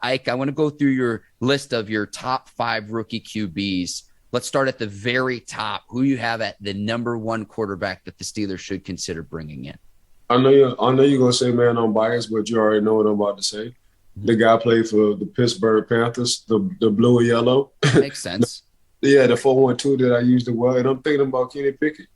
Ike, I want to go through your list of your top 5 rookie QBs. Let's start at the very top. Who you have at the number 1 quarterback that the Steelers should consider bringing in? I know you're gonna say, man, I'm biased, but you already know what I'm about to say. The guy played for the Pittsburgh Panthers, the blue and yellow. Makes sense. Yeah, the 412 that I used as well. And I'm thinking about Kenny Pickett.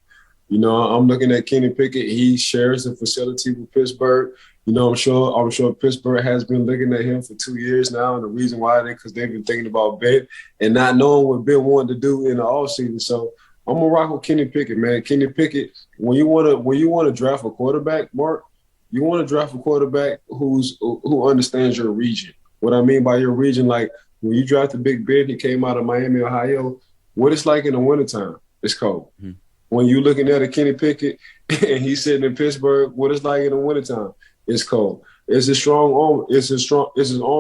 I'm looking at Kenny Pickett. He shares the facility with Pittsburgh. I'm sure Pittsburgh has been looking at him for 2 years now, and the reason why because they've been thinking about Ben and not knowing what Ben wanted to do in the offseason. So I'm gonna rock with Kenny Pickett, man. Kenny Pickett, when you wanna draft a quarterback, Mark, you want to draft a quarterback who understands your region. What I mean by your region, like when you drafted Big Ben, he came out of Miami, Ohio. What it's like in the wintertime, it's cold. Mm-hmm. When you looking at a Kenny Pickett and he's sitting in Pittsburgh, what it's like in the wintertime, it's cold. Is his arm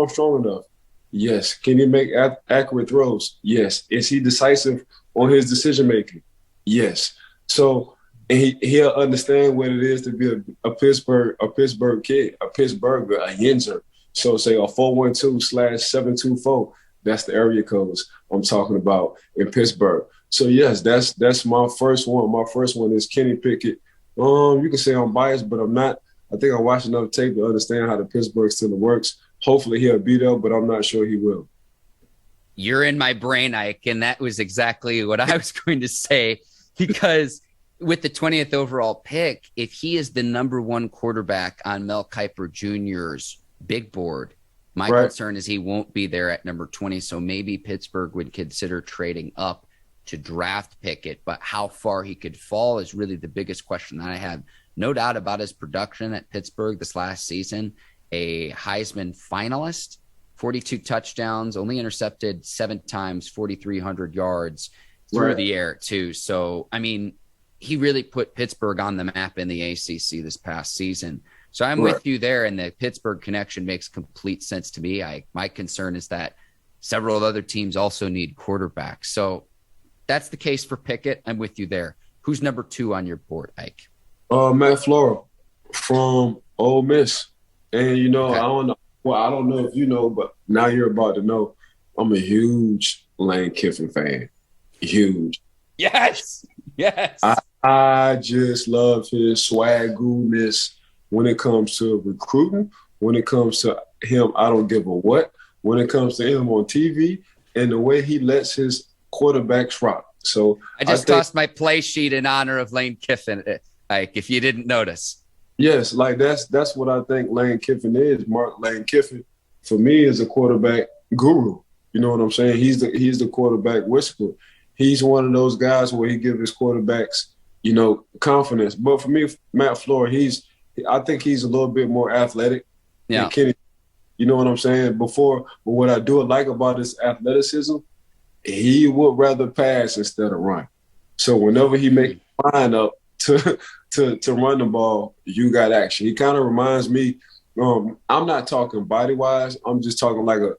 strong enough? Yes. Can he make accurate throws? Yes. Is he decisive on his decision making? Yes. So he'll understand what it is to be a Pittsburgh kid, a Pittsburgher, a Yinzer. So say a 412/724. That's the area codes I'm talking about in Pittsburgh. So yes, that's my first one. My first one is Kenny Pickett. You can say I'm biased, but I'm not. I think I watched enough tape to understand how the Pittsburgh Steelers works. Hopefully he'll be there, but I'm not sure he will. You're in my brain, Ike, and that was exactly what I was going to say, because with the 20th overall pick, if he is the number 1 quarterback on Mel Kiper Jr.'s big board, my concern is he won't be there at number 20. So maybe Pittsburgh would consider trading up to draft Pickett, but how far he could fall is really the biggest question that I have. No doubt about his production at Pittsburgh this last season, a Heisman finalist, 42 touchdowns, only intercepted 7 times, 4,300 yards through the air too. So, I mean, he really put Pittsburgh on the map in the ACC this past season. So I'm with you there, and the Pittsburgh connection makes complete sense to me. My concern is that several other teams also need quarterbacks. So that's the case for Pickett. I'm with you there. Who's number 2 on your board, Ike? Matt Flora from Ole Miss. And, okay. I don't know. Well, I don't know if you know, but now you're about to know. I'm a huge Lane Kiffin fan. Huge. Yes. I just love his swaggooness when it comes to recruiting, when it comes to him, I don't give a what, when it comes to him on TV, and the way he lets his quarterbacks rock. So I tossed my play sheet in honor of Lane Kiffin, Ike, if you didn't notice. Yes, like that's what I think Lane Kiffin is. Mark Lane Kiffin, for me, is a quarterback guru. You know what I'm saying? He's the quarterback whisperer. He's one of those guys where he gives his quarterbacks, confidence. But for me, Matt Flora, I think he's a little bit more athletic than Kenny. You know what I'm saying? But what I do like about his athleticism, he would rather pass instead of run. So whenever he makes a line up to run the ball, you got action. He kind of reminds me. I'm not talking body wise. I'm just talking like a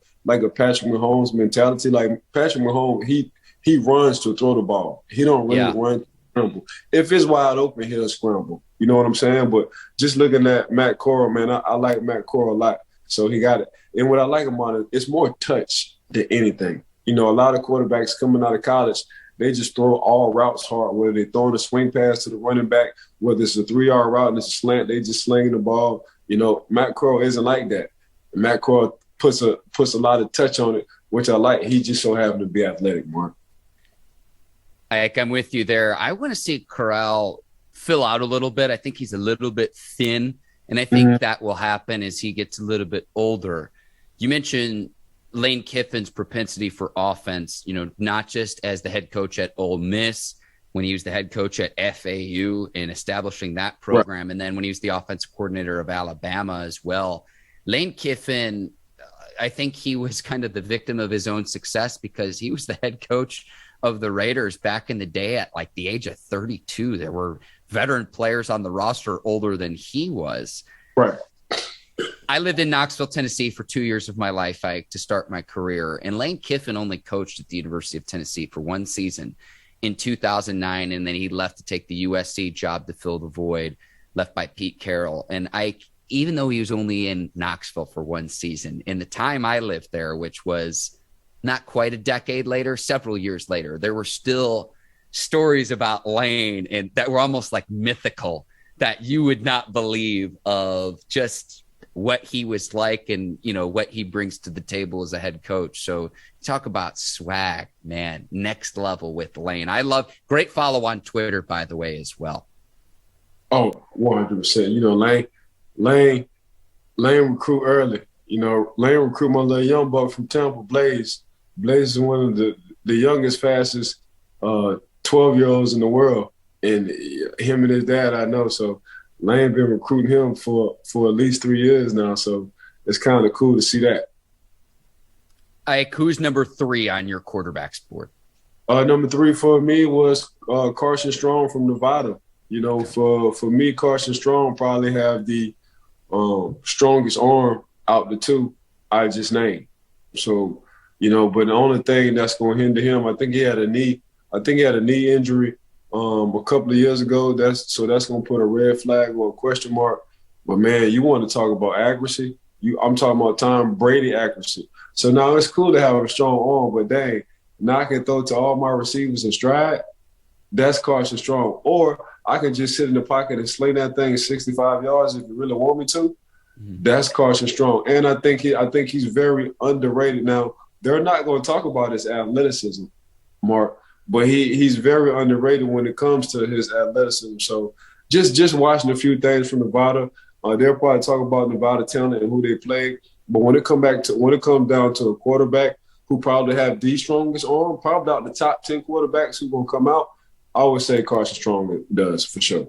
Patrick Mahomes mentality. Like Patrick Mahomes, he runs to throw the ball. He don't really run to scramble. If it's wide open, he'll scramble. You know what I'm saying? But just looking at Matt Corral, man, I like Matt Corral a lot. So he got it. And what I like about it, it's more touch than anything. A lot of quarterbacks coming out of college, they just throw all routes hard, whether they're throwing a swing pass to the running back, whether it's a 3-yard route and it's a slant, they just slinging the ball. Matt Corral isn't like that. Matt Corral puts a lot of touch on it, which I like. He just so happened to be athletic, Mark. Ike, I'm with you there. I want to see Corral fill out a little bit. I think he's a little bit thin, and I think that will happen as he gets a little bit older. You mentioned Lane Kiffin's propensity for offense, not just as the head coach at Ole Miss, when he was the head coach at FAU in establishing that program, and then when he was the offensive coordinator of Alabama as well. Lane Kiffin, I think he was kind of the victim of his own success because he was the head coach of the Raiders back in the day at like the age of 32. There were veteran players on the roster older than he was. Right. I lived in Knoxville, Tennessee for 2 years of my life, to start my career. And Lane Kiffin only coached at the University of Tennessee for 1 season in 2009. And then he left to take the USC job to fill the void left by Pete Carroll. And even though he was only in Knoxville for one season, in the time I lived there, which was not quite a decade later, several years later, there were still stories about Lane and that were almost like mythical that you would not believe of just what he was like and, what he brings to the table as a head coach. So talk about swag, man, next level with Lane. I love great follow on Twitter, by the way, as well. Oh, 100%. Lane recruit early. Lane recruit my little young buck from Tampa, Bleav. Bleav is one of the youngest, fastest 12-year-olds in the world. And him and his dad, I know. So Lane been recruiting him for at least 3 years now. So it's kind of cool to see that. Ike, who's number 3 on your quarterback's board? Number 3 for me was Carson Strong from Nevada. For me, Carson Strong probably have the strongest arm out the two I just named. So, but the only thing that's going to hinder him, I think he had a knee injury a couple of years ago. That's going to put a red flag or a question mark. But man, you want to talk about accuracy? I'm talking about Tom Brady accuracy. So now it's cool to have a strong arm, but dang, now I can throw to all my receivers in stride. That's Carson Strong. Or I can just sit in the pocket and sling that thing 65 yards if you really want me to. Mm-hmm. That's Carson Strong. And I think he's very underrated. Now, they're not going to talk about his athleticism, Mark, but he's very underrated when it comes to his athleticism. So just watching a few things from Nevada, they'll probably talk about Nevada talent and who they play. But when it comes down to a quarterback who probably have the strongest arm, probably out the top 10 quarterbacks who going to come out, I would say Carson Strong does for sure.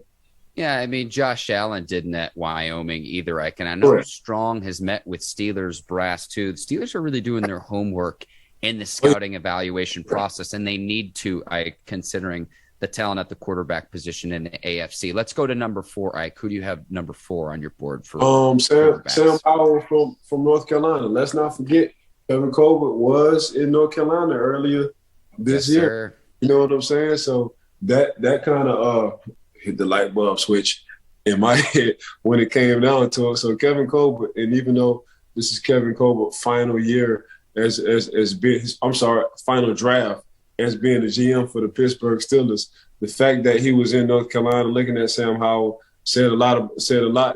Yeah, I mean, Josh Allen didn't at Wyoming either, Ike. And I know Strong has met with Steelers brass too. The Steelers are really doing their homework in the scouting evaluation process, and they need to, Ike, considering the talent at the quarterback position in the AFC. Let's go to number 4, Ike. Who do you have number 4 on your board for? Sam Howell from North Carolina. Let's not forget Kevin Colbert was in North Carolina earlier this year. Sir. You know what I'm saying? So that kind of hit the light bulb switch in my head when it came down to it. So Kevin Colbert, and even though this is Kevin Colbert's final year as being final draft as being the GM for the Pittsburgh Steelers, the fact that he was in North Carolina looking at Sam Howell said a lot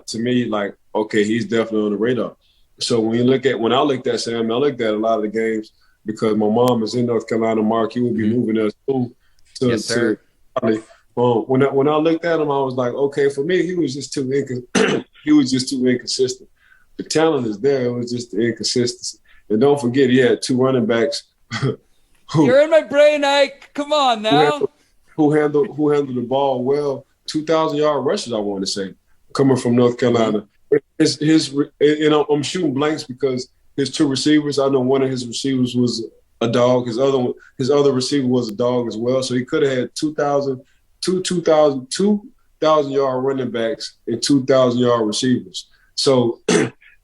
to me. Like, okay, he's definitely on the radar. So when I looked at Sam, I looked at a lot of the games because my mom is in North Carolina. Mark, he would be moving there soon to when I looked at him, I was like, okay, for me, he was just too inconsistent. The talent is there; it was just the inconsistency. And don't forget, he had 2 running backs. You're in my brain, Ike. Come on now. Who handled the ball well? 2,000-yard rushes, I want to say, coming from North Carolina. I'm shooting blanks because his 2 receivers. I know one of his receivers was a dog. His other receiver was a dog as well. So he could have had 2,000-yard running backs and 2,000-yard receivers. So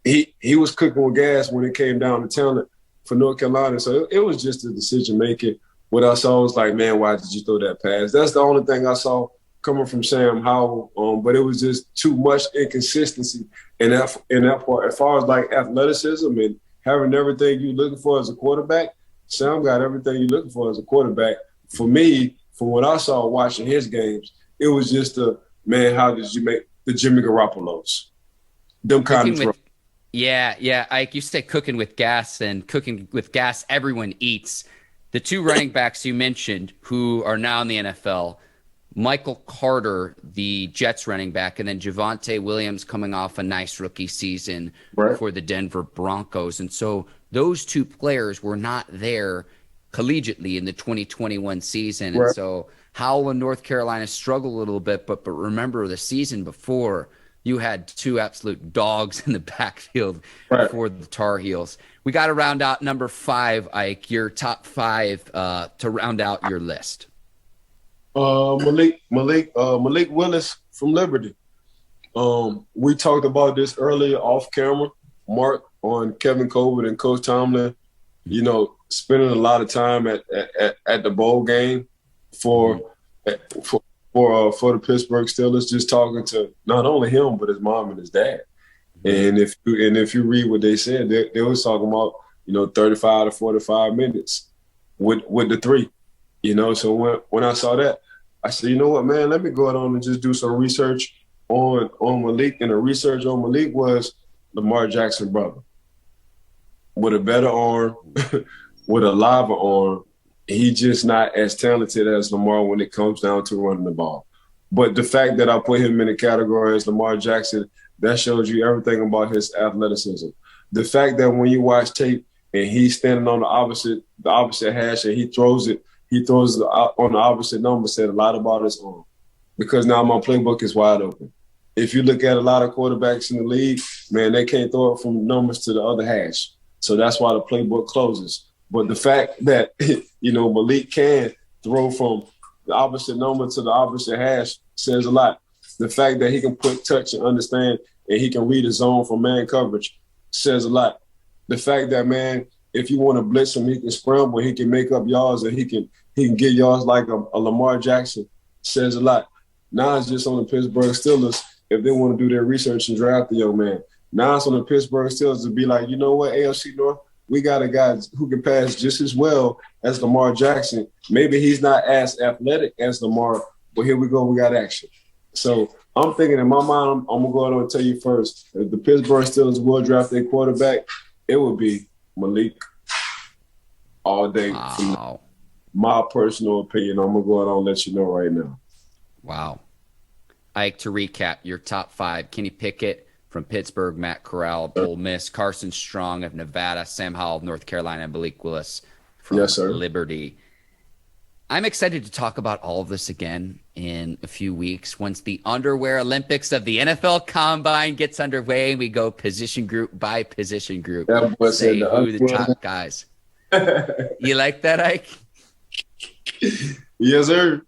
he was cooking with gas when it came down to talent for North Carolina. So it was just a decision making. What I saw was like, man, why did you throw that pass? That's the only thing I saw coming from Sam Howell. But it was just too much inconsistency in that part. As far as like athleticism and having everything you're looking for as a quarterback, Sam got everything you're looking for as a quarterback. For me, from what I saw watching his games, it was just how did you make the Jimmy Garoppolos? Them kind of throws. Yeah. Ike, you say cooking with gas, and cooking with gas, everyone eats. The 2 running backs you mentioned who are now in the NFL, Michael Carter, the Jets running back, and then Javonte Williams coming off a nice rookie season for the Denver Broncos. And so those 2 players were not there collegiately in the 2021 season. And so Howell in North Carolina struggled a little bit, but remember the season before, you had 2 absolute dogs in the backfield for the Tar Heels. We got to round out number 5, Ike, your top 5 to round out your list. Malik Willis from Liberty. We talked about this earlier off camera, Mark, on Kevin Colbert and Coach Tomlin, spending a lot of time at the bowl game for the Pittsburgh Steelers, just talking to not only him but his mom and his dad. And if you read what they said, they was talking about 35 to 45 minutes with the three. So when I saw that, I said, you know what, man, let me go out on and just do some research on Malik. And the research on Malik was Lamar Jackson brother with a better arm, with a liver arm. He's just not as talented as Lamar when it comes down to running the ball. But the fact that I put him in the category as Lamar Jackson, that shows you everything about his athleticism. The fact that when you watch tape and he's standing on the opposite hash and he throws it on the opposite number, said a lot about his arm. Because now my playbook is wide open. If you look at a lot of quarterbacks in the league, man, they can't throw it from numbers to the other hash. So that's why the playbook closes. But the fact that, Malik can throw from the opposite number to the opposite hash says a lot. The fact that he can put touch and understand and he can read his zone from man coverage says a lot. The fact that, man, if you want to blitz him, he can scramble, he can make up yards, and he can get yards like a Lamar Jackson says a lot. Now it's just on the Pittsburgh Steelers if they want to do their research and draft the young man. Now it's on the Pittsburgh Steelers to be like, you know what, AFC North, we got a guy who can pass just as well as Lamar Jackson. Maybe he's not as athletic as Lamar, but here we go, we got action. So I'm thinking in my mind, I'm going to go ahead and tell you first, if the Pittsburgh Steelers will draft their quarterback, it would be Malik all day. Wow. My personal opinion, I'm going to go ahead and let you know right now. Wow. Ike, to recap, your top five: Kenny Pickett from Pittsburgh, Matt Corral, Ole Miss, Carson Strong of Nevada, Sam Howell of North Carolina, and Malik Willis from Liberty. I'm excited to talk about all of this again in a few weeks once the underwear Olympics of the NFL Combine gets underway and we go position group by position group. Say who the top guys. You like that, Ike? Yes, sir.